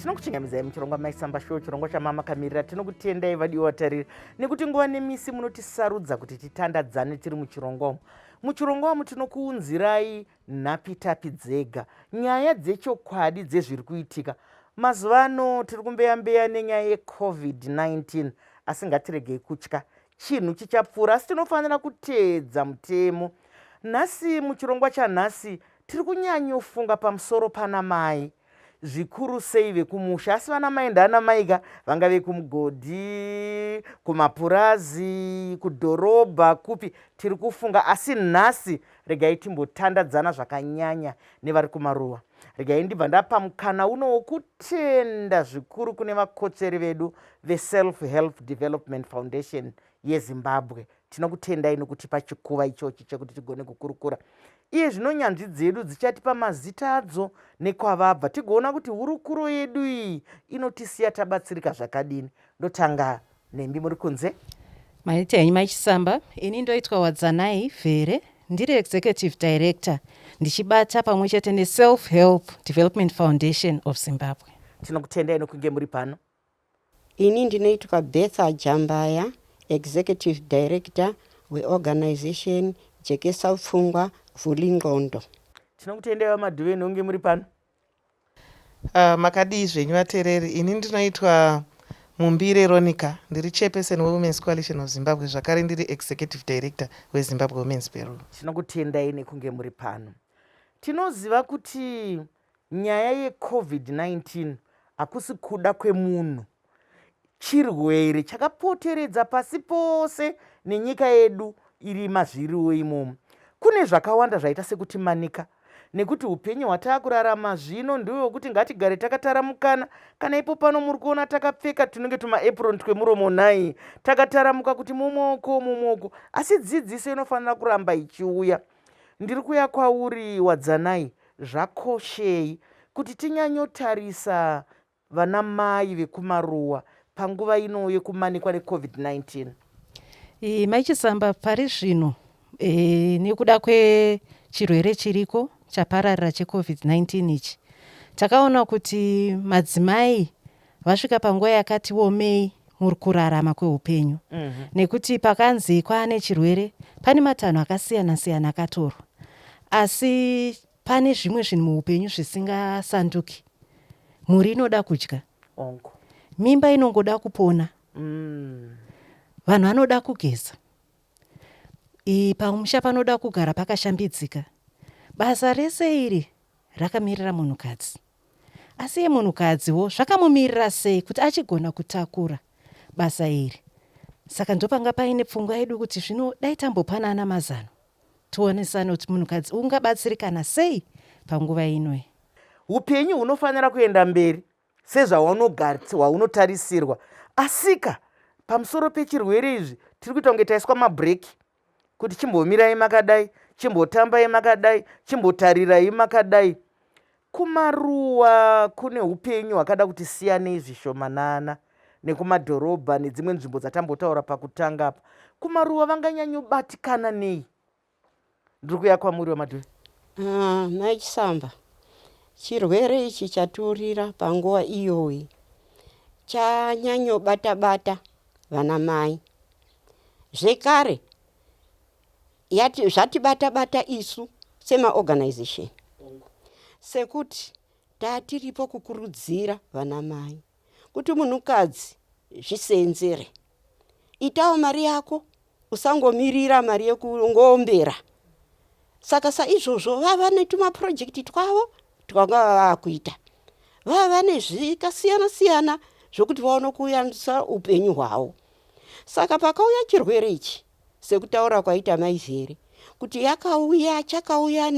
Tinokuchingamizai muchirongwa Mai Chisamba show, chirongwa chamama kamirira. Tinokutendai vadiwa vatariri nekuti nguva nemisi munotisarudza kuti titandadzane tiri muchirongwa umu. Muchirongwa umu tinokuunzirai nhapitapi dzega, nyaya dzechokwadi dzezviri kuitika. Mazuva ano tiri kumbeyambeya nenyaya yeCovid-19, asi ngatiregei kutya, chinhu chichapfuura, asi tinofanira kuteedza mutemo. Nhasi muchirongwa chanhasi tiri kunyanyofunga pamusoro pana mai, zvikuru sei vekumusha, asi vana mai ndana maika vangave kumugodhi, kumapurazi, kudhorobha, kupi tiri kufunga. Asi nhasi regai timbotandadzana zvakanyanya nevari kumaruwa. Regai ndibva ndapa mukana uno wokutenda zvikuru kune vakotseri vedu veSelf Help Development Foundation yeZimbabwe. Tinokutendai nokutipa chikuva ichochi chekuti tigone kukurukura. Iye zvino nyanzvi dzedu dzichatipa mazita adzo nekwavabva, tigoona kuti hurukuro yedu iyi inotisiya tabatsirika zvakadini. Ndotanga nembi muri kunze. Maita henyu Mai Chisamba, ini ndoitwa Wadzanai Vhere, ndiri Executive Director, ndichibata pamwe chete neSelf Help Development Foundation of Zimbabwe. Tinokutendai nokunge muri pano. Ini ndinoitwa Betha Jambaya, Executive Director weorganization Jekesa Pfungwa Vulindxondo. Tinokutendai vamadhuve nonge muri pano. Makadii zvenyu vatereri, ini ndinoitwa Mumbire Ronica, ndiri chairperson weWomen's Coalition of Zimbabwe, zvakare ndiri Executive Director weZimbabwe Women's Bureau. Tinokutendai nekunge muri pano. Tinoziva kuti nyaya yeCovid-19 hakusi kuda kwemunhu, chirwere chakapoteredza pasi pose nenyika yedu iri mazviriwo imomo. Kune zvakawanda zvaita sekuti manika, nekuti upenyu hwataakurarama zvino ndiwo wekuti ngatigare takataramukana. Kana ipo pano muri kuona takapfeka tunenge tumaapron twemuromo nhai, takataramuka kuti mumoko, asi dzidziso inofanira kuramba ichiuya. Ndiri kuya kwauri Wadzanai, zvakoshei kuti tinyanyotarisa vana mai vekumaruwa panguva ino yekumanikwa neCovid-19? Mai Chisamba, pari zvino nekuda kwechirwere chiriko chapararira cheCovid-19 ichi, takaona kuti madzimai vasvika panguva yakati womei muri kurarama kweupenyu. Nekuti pakanzi kwaane chirwere, pane matanho akasiyana-siyana akatorwa, asi pane zvimwe zvinhu muupenyu zvisingasanduki. Mhuri inoda kudya, mimba inongoda kupona, vanhu vanoda kugeza, pamusha panoda kugara pakashambidzika. Basa rese iri rakamirira munhukadzi, asi yemunhukadziwo zvakamumirira sei kuti achigona kutakura basa iri? Saka ndopanga paine pfungwa yedu kuti zvino dai tambopanana mazano, tionesane kuti munhukadzi ungabatsirikana sei panguva inoyi. Upenyu hunofanira kuenda mberi sezvaunotarisirwa, asika pamusoro pechirwere izvi tiri kuita kunge taiswa mabhreki kuti chimbomirai makadai, chimbotambai makadai, chimbotarirai makadai. Kumaruwa kune upenyu hwakada kuti siyanei zvishomanana nekumadhorobha nedzimwe nzvimbo dzatambotaura pakutanga apa. Kumaruwa vanganyanyobatikana nei? Ndiri kuya kwamuri wamadhuve. Mai Chisamba, chirwere ichi chaturira panguva iyoyi chanyanyobata-bata vana mai. Zvekare zvatibata-bata isu semaorganization, sekuti tatiripo kukurudzira vana mai kuti munhukadzi zvisenzere, itawo mari yako, usangomirira mari yekungombera. Saka saizvozvo vava netumapurojekiti twavo twanga vakuita, vava nezvikasiyana-siyana zvokuti vaona kuyambisa upenyu hwavo. Saka pakauya chirwere ichi, sekutaura kwaita Mai Vhere, kuti chakauya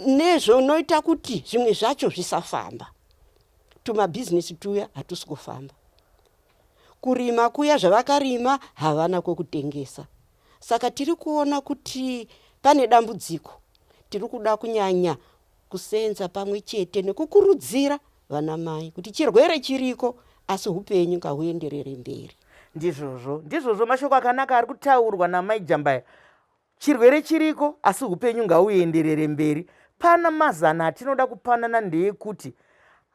nezvonoita kuti zvimwe zvacho zvisafamba. Tumabhizinesi tuya hatusi kufamba, kurima kuya zvavakarima havana kwekutengesa. Saka tiri kuona kuti pane dambudziko, tiri kuda kunyanya kusenza pamwe chete nekukurudzira vana mai kuti chirwere chiriko, asi upenyu ngahuenderere mberi. Ndizvozvo mashoko akanaka ari kutaurwa naMai Jambaya. Chirwere chiriko, asi upenyu ngahuenderere mberi. Pana mazana atinoda kupanana ndeyekuti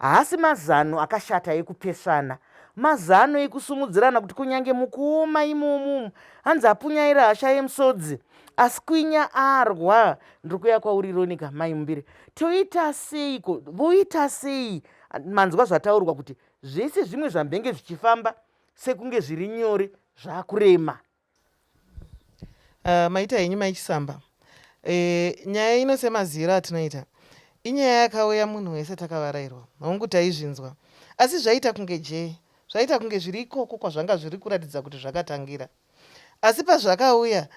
haasi mazano akashata ekupesana, mazano ekusumudzirana kuti kunyange mukuoma imomo hanzi apunyaira hasha yemusodzi asi kwinya arwa. Ndiri kuya kwauri Ronika Mai Mumbire, toita seiko, voita sei? Manzwa zvataurwa kuti zvese zvimwe zvambenge zvichifamba sekunge zviri nyore zvakurema. Maita henyu Mai Chisamba, nyaya ino semaziro atinoita inyaya yakauya munhu wese takavarairwa, hongu taizvinzwa, asi zvaita kunge jee, zvaita kunge zviri ikoko kwazvanga zviri kuratidza kuti zvakatangira, asi pazvakauya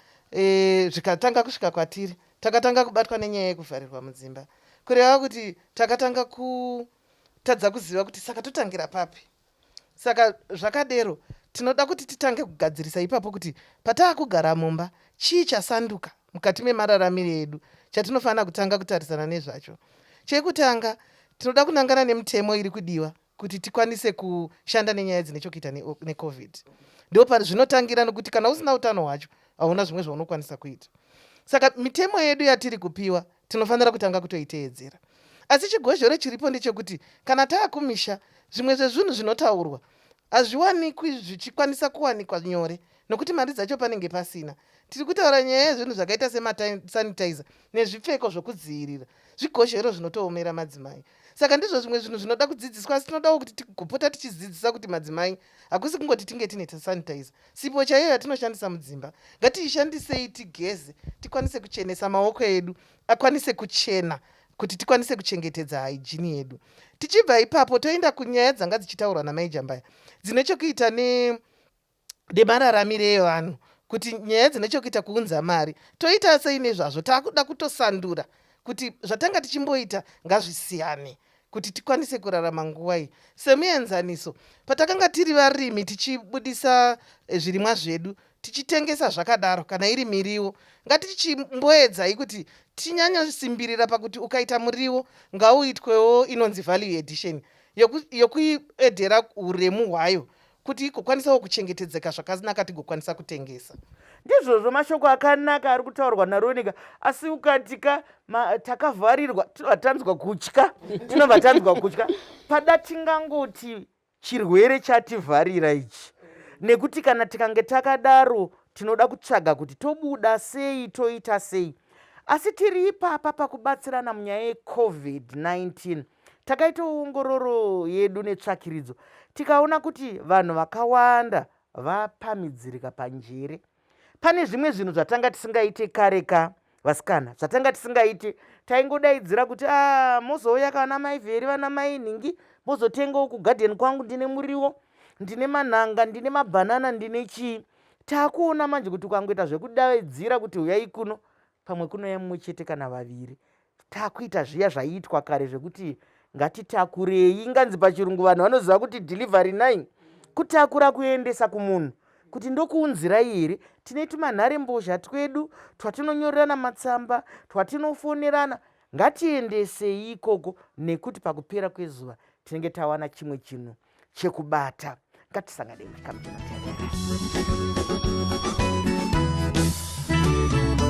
zvikatanga kusvika kwatiri takatanga kubatwa nenyaya yekuvharirwa mudzimba, kureva kuti takatanga kutadza kuziva kuti saka totangira papi. Saka zvakadero tinoda kuti titange kugadzirisa ipapo kuti pataa kugara mumba chii chasanduka mukati memararamiro edu chatinofanira kutanga kutarisana nezvacho. Chekutanga tinoda kunangana nemitemo iri kudiwa kuti tikwanise kushanda nenyaya dzine chokuita neCovid. Ndipo zvinotangira nokuti kana usina utano hwacho hauna zvimwe zvaunokwanisa kuita. Saka mitemo yedu yatiri kupiwa tinofanira kutanga kutoiteedzera. Asi chigozhoro chiripo ndechekuti kana taakumisha zvimwe zvezvinhu zvinotaurwa hazviwanikwi zvichikwanisa kuwanikwa nyore nokuti mari dzacho panenge pasina. Tiri kutaura nyaya yezvinhu zvakaita semasanitizer nezvipfeko zvokudzivirira, zvigozhero zvinotoomera madzimai. Saka ndizvo zvimwe zvinhu zvinoda kudzidziswa, asi tinodawo kuti tigopota tichidzidzisa kuti madzimai hakusi kungoti tinge tine sanitizer, sipo chaiyo yatinoshandisa mudzimba ngatiishandisei, tigeze, tikwanise kuchenesa maoko edu akwanise kuchena kuti tikwanise kuchengetedza hygiene yedu. Tichibva ipapo toenda kunyaya dzanga dzichitaurwa naMai Jambaya dzine chokuita nemararamiro evanhu, kuti nyaya dzine chokuita kuunza mari toita sei nezvazvo. Taakuda kutosandura kuti zvatanga tichimboita ngazvisiyane kuti tikwanise kurarama nguva iyi. Semuenzaniso, patakanga tiri varimi tichibudisa zvirimwa zvedu tichitengesa zvakadaro, kana iri miriwo, ngatichimboedzai kuti tinyanyosimbirira pakuti ukaita muriwo ngauitwewo inonzi value addition yokuedhera uremu hwayo kuti igokwanisawo kuchengetedzeka zvakanaka tigokwanisa kutengesa. Ndizvozvo mashoko akanaka ari kutaurwa naRonika, asi ukatika takavharirwa tinobva tanzwa kutya, tinobva tanzwa kutya pada tingangoti chirwere chativharira ichi, nekuti kana tikange takadaro tinoda kutsvaga kuti tobuda sei, toita sei. Asi tiri ipapa pakubatsirana munyaya yeCovid-19 takaita ongororo yedu netsvakiridzo tikaona kuti vanhu vakawanda vapamidzirika panjere. Pane zvimwe zvinhu zvatanga tisingaite kareka vasikana, zvatanga tisingaite, taingodaidzira kuti mozouya kana maivheri vana mainhingi mozotengawo kugadheni kwangu ndine muriwo, ndine manhanga, ndine mabhanana, ndine chii. Taakuona manje kuti ukangoita zvekudaidzira kuti uyai kuno, pamwe kunouya mumwe chete kana vaviri. Taakuita zviya zvaiitwa kare zvekuti ngatitakurei, inganzi pachirungu vanhu vanoziva kuti delivery 9, kutakura kuendesa kumunhu kuti ndokuunzirai here. Tine tumanhare mbozha twedu twatinonyorerana matsamba, twatinofonerana, ngatiendesei ikoko, nekuti pakupera kwezuva tinenge tawana chimwe chinhu chekubata. Ngatisangane muchikamu chinoteerera.